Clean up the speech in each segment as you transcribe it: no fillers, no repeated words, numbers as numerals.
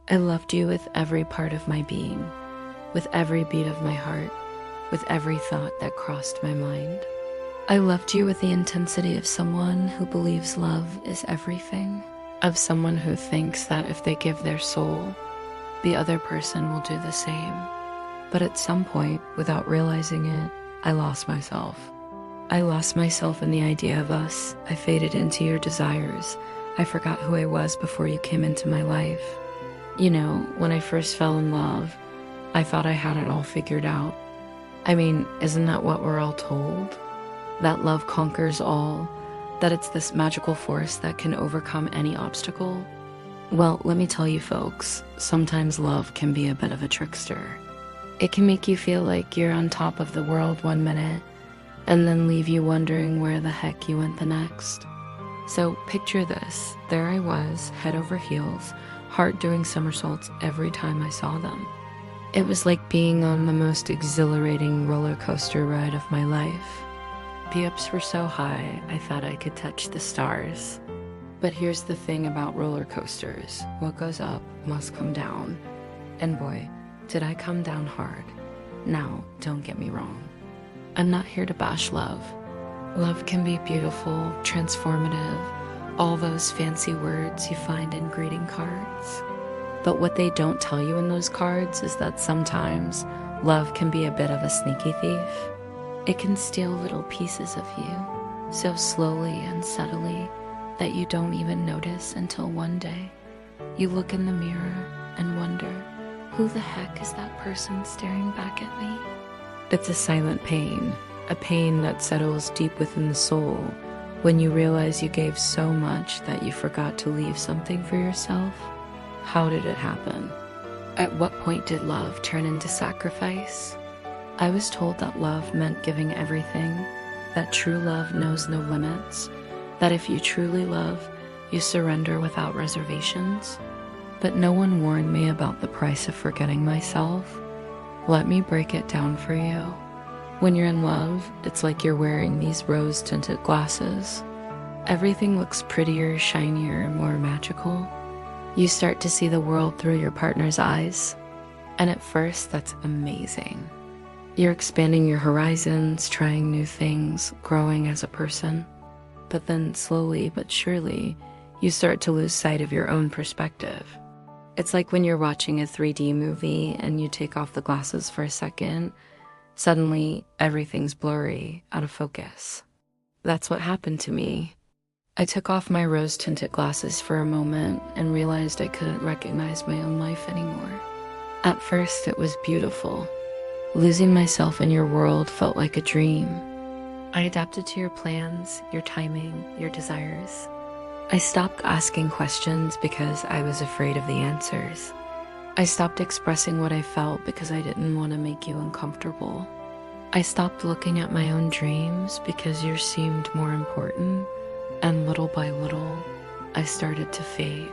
I loved you with every part of my being, with every beat of my heart, with every thought that crossed my mind. I loved you with the intensity of someone who believes love is everything, of someone who thinks that if they give their soul, the other person will do the same. But at some point, without realizing it, I lost myself. I lost myself in the idea of us. I faded into your desires. I forgot who I was before you came into my life. You know, when I first fell in love, I thought I had it all figured out. I mean, isn't that what we're all told? That love conquers all, that it's this magical force that can overcome any obstacle? Well, let me tell you folks, sometimes love can be a bit of a trickster. It can make you feel like you're on top of the world one minute, and then leave you wondering where the heck you went the next. So picture this, there I was, head over heels, heart doing somersaults every time I saw them. It was like being on the most exhilarating roller coaster ride of my life. The ups were so high, I thought I could touch the stars. But here's the thing about roller coasters. What goes up must come down. And boy, did I come down hard. Now, don't get me wrong. I'm not here to bash love. Love can be beautiful, transformative, all those fancy words you find in greeting cards. But what they don't tell you in those cards is that sometimes love can be a bit of a sneaky thief. It can steal little pieces of you, so slowly and subtly that you don't even notice until one day you look in the mirror and wonder, who the heck is that person staring back at me? It's a silent pain, a pain that settles deep within the soul when you realize you gave so much that you forgot to leave something for yourself. How did it happen? At what point did love turn into sacrifice? I was told that love meant giving everything, that true love knows no limits, that if you truly love, you surrender without reservations. But no one warned me about the price of forgetting myself. Let me break it down for you. When you're in love, it's like you're wearing these rose-tinted glasses. Everything looks prettier, shinier, and more magical. You start to see the world through your partner's eyes. And at first, that's amazing. You're expanding your horizons, trying new things, growing as a person. But then slowly but surely, you start to lose sight of your own perspective. It's like when you're watching a 3D movie and you take off the glasses for a second, suddenly everything's blurry, out of focus. That's what happened to me. I took off my rose-tinted glasses for a moment and realized I couldn't recognize my own life anymore. At first, it was beautiful. Losing myself in your world felt like a dream. I adapted to your plans, your timing, your desires. I stopped asking questions because I was afraid of the answers. I stopped expressing what I felt because I didn't want to make you uncomfortable. I stopped looking at my own dreams because yours seemed more important. And little by little, I started to fade.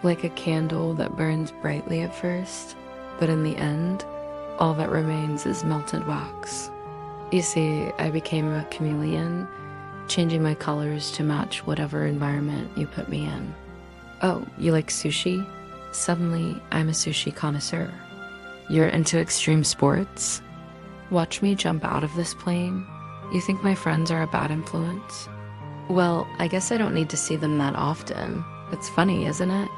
Like a candle that burns brightly at first, but in the end, all that remains is melted wax. You see, I became a chameleon, changing my colors to match whatever environment you put me in. Oh, you like sushi? Suddenly, I'm a sushi connoisseur. You're into extreme sports? Watch me jump out of this plane. You think my friends are a bad influence? Well, I guess I don't need to see them that often. It's funny, isn't it?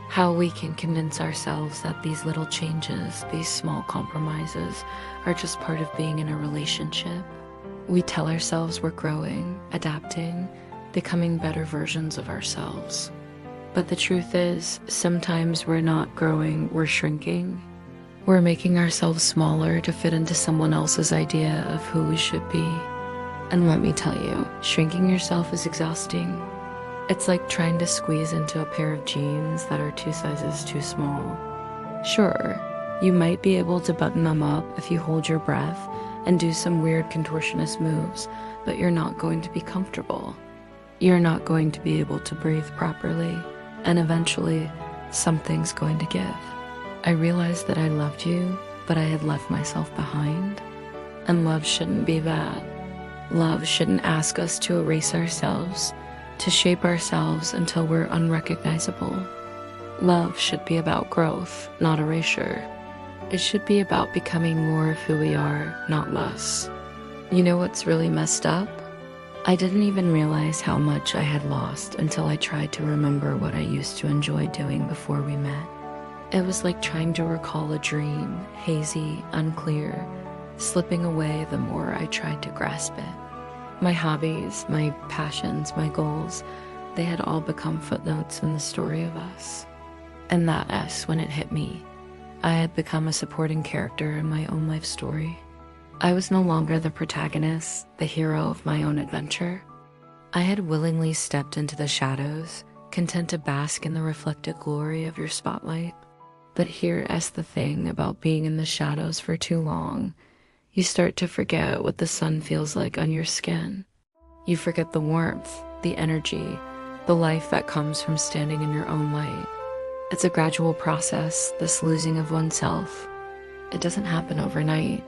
How we can convince ourselves that these little changes, these small compromises, are just part of being in a relationship. We tell ourselves we're growing, adapting, becoming better versions of ourselves. But the truth is, sometimes we're not growing, we're shrinking. We're making ourselves smaller to fit into someone else's idea of who we should be. And let me tell you, shrinking yourself is exhausting. It's like trying to squeeze into a pair of jeans that are 2 sizes too small. Sure, you might be able to button them up if you hold your breath and do some weird contortionist moves, but you're not going to be comfortable. You're not going to be able to breathe properly, and eventually, something's going to give. I realized that I loved you, but I had left myself behind. And love shouldn't be that. Love shouldn't ask us to erase ourselves, to shape ourselves until we're unrecognizable. Love should be about growth, not erasure. It should be about becoming more of who we are, not less. You know what's really messed up? I didn't even realize how much I had lost until I tried to remember what I used to enjoy doing before we met. It was like trying to recall a dream, hazy, unclear, slipping away the more I tried to grasp it. My hobbies, my passions, my goals, they had all become footnotes in the story of us. And that S, when it hit me, I had become a supporting character in my own life story. I was no longer the protagonist, the hero of my own adventure. I had willingly stepped into the shadows, content to bask in the reflected glory of your spotlight. But here's the thing about being in the shadows for too long. You start to forget what the sun feels like on your skin. You forget the warmth, the energy, the life that comes from standing in your own light. It's a gradual process, this losing of oneself. It doesn't happen overnight.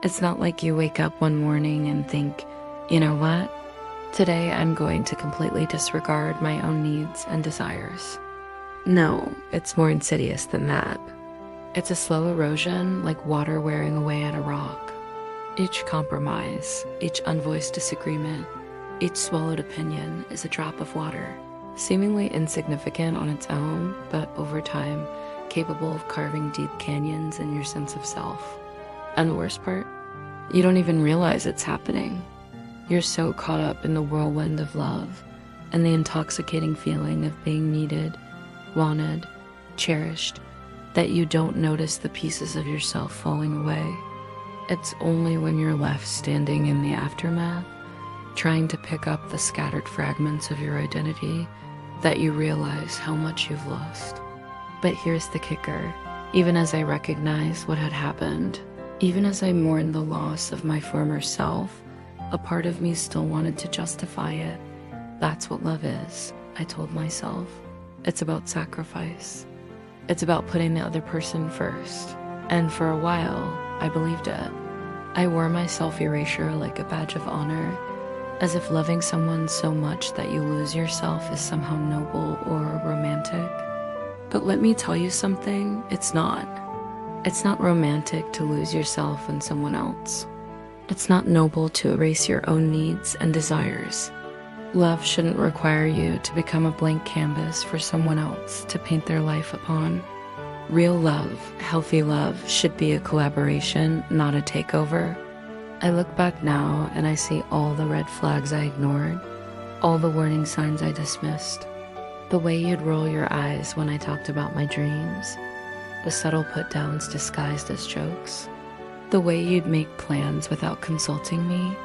It's not like you wake up one morning and think, you know what? Today I'm going to completely disregard my own needs and desires. No, it's more insidious than that. It's a slow erosion, like water wearing away at a rock. Each compromise, each unvoiced disagreement, each swallowed opinion is a drop of water, seemingly insignificant on its own, but over time, capable of carving deep canyons in your sense of self. And the worst part? You don't even realize it's happening. You're so caught up in the whirlwind of love and the intoxicating feeling of being needed, wanted, cherished, that you don't notice the pieces of yourself falling away. It's only when you're left standing in the aftermath, trying to pick up the scattered fragments of your identity, that you realize how much you've lost. But here's the kicker. Even as I recognized what had happened, even as I mourned the loss of my former self, a part of me still wanted to justify it. That's what love is, I told myself. It's about sacrifice. It's about putting the other person first. And for a while, I believed it. I wore my self-erasure like a badge of honor, as if loving someone so much that you lose yourself is somehow noble or romantic. But let me tell you something, it's not. It's not romantic to lose yourself in someone else. It's not noble to erase your own needs and desires. Love shouldn't require you to become a blank canvas for someone else to paint their life upon. Real love, healthy love, should be a collaboration, not a takeover. I look back now and I see all the red flags I ignored, all the warning signs I dismissed. The way you'd roll your eyes when I talked about my dreams, the subtle put-downs disguised as jokes, the way you'd make plans without consulting me,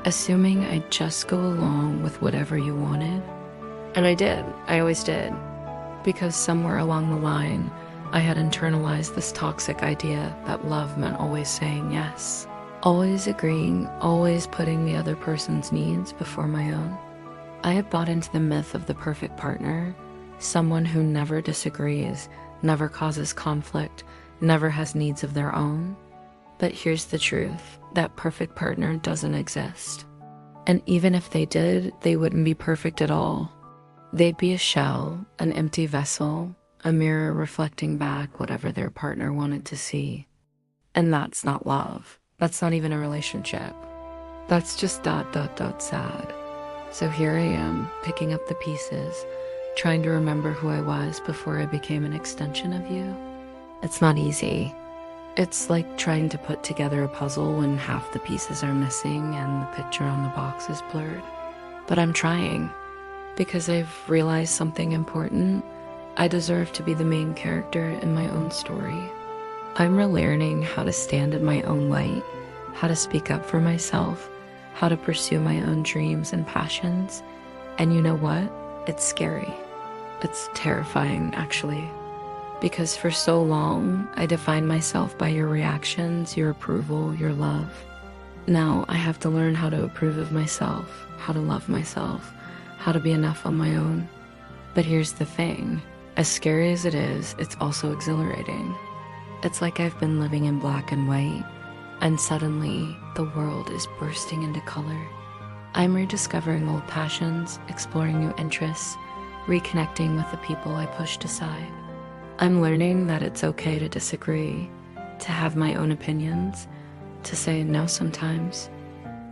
assuming I'd just go along with whatever you wanted. And I did, I always did, because somewhere along the line, I had internalized this toxic idea that love meant always saying yes, always agreeing, always putting the other person's needs before my own. I had bought into the myth of the perfect partner, someone who never disagrees, never causes conflict, never has needs of their own. But here's the truth, that perfect partner doesn't exist. And even if they did, they wouldn't be perfect at all. They'd be a shell, an empty vessel, a mirror reflecting back whatever their partner wanted to see. And that's not love. That's not even a relationship. That's just ... sad. So here I am, picking up the pieces, trying to remember who I was before I became an extension of you. It's not easy. It's like trying to put together a puzzle when half the pieces are missing and the picture on the box is blurred. But I'm trying, because I've realized something important. I deserve to be the main character in my own story. I'm relearning how to stand in my own light, how to speak up for myself, how to pursue my own dreams and passions. And you know what? It's scary. It's terrifying, actually. Because for so long, I defined myself by your reactions, your approval, your love. Now I have to learn how to approve of myself, how to love myself, how to be enough on my own. But here's the thing. As scary as it is, it's also exhilarating. It's like I've been living in black and white, and suddenly the world is bursting into color. I'm rediscovering old passions, exploring new interests, reconnecting with the people I pushed aside. I'm learning that it's okay to disagree, to have my own opinions, to say no sometimes.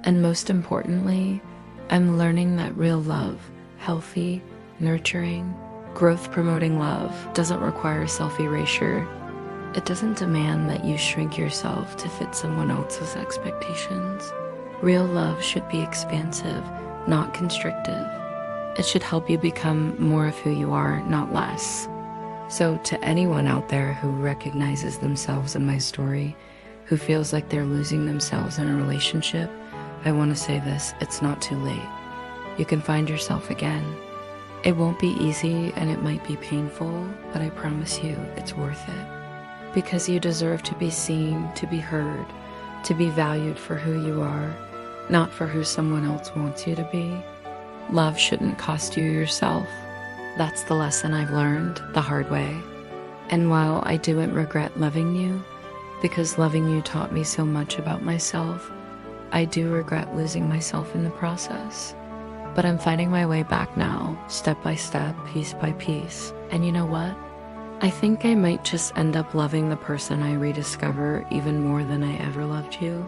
And most importantly, I'm learning that real love, healthy, nurturing, growth-promoting love doesn't require self-erasure. It doesn't demand that you shrink yourself to fit someone else's expectations. Real love should be expansive, not constrictive. It should help you become more of who you are, not less. So to anyone out there who recognizes themselves in my story, who feels like they're losing themselves in a relationship, I want to say this: it's not too late. You can find yourself again. It won't be easy and it might be painful, but I promise you it's worth it. Because you deserve to be seen, to be heard, to be valued for who you are, not for who someone else wants you to be. Love shouldn't cost you yourself. That's the lesson I've learned the hard way. And while I didn't regret loving you, because loving you taught me so much about myself, I do regret losing myself in the process. But I'm finding my way back now, step by step, piece by piece. And you know what? I think I might just end up loving the person I rediscover even more than I ever loved you.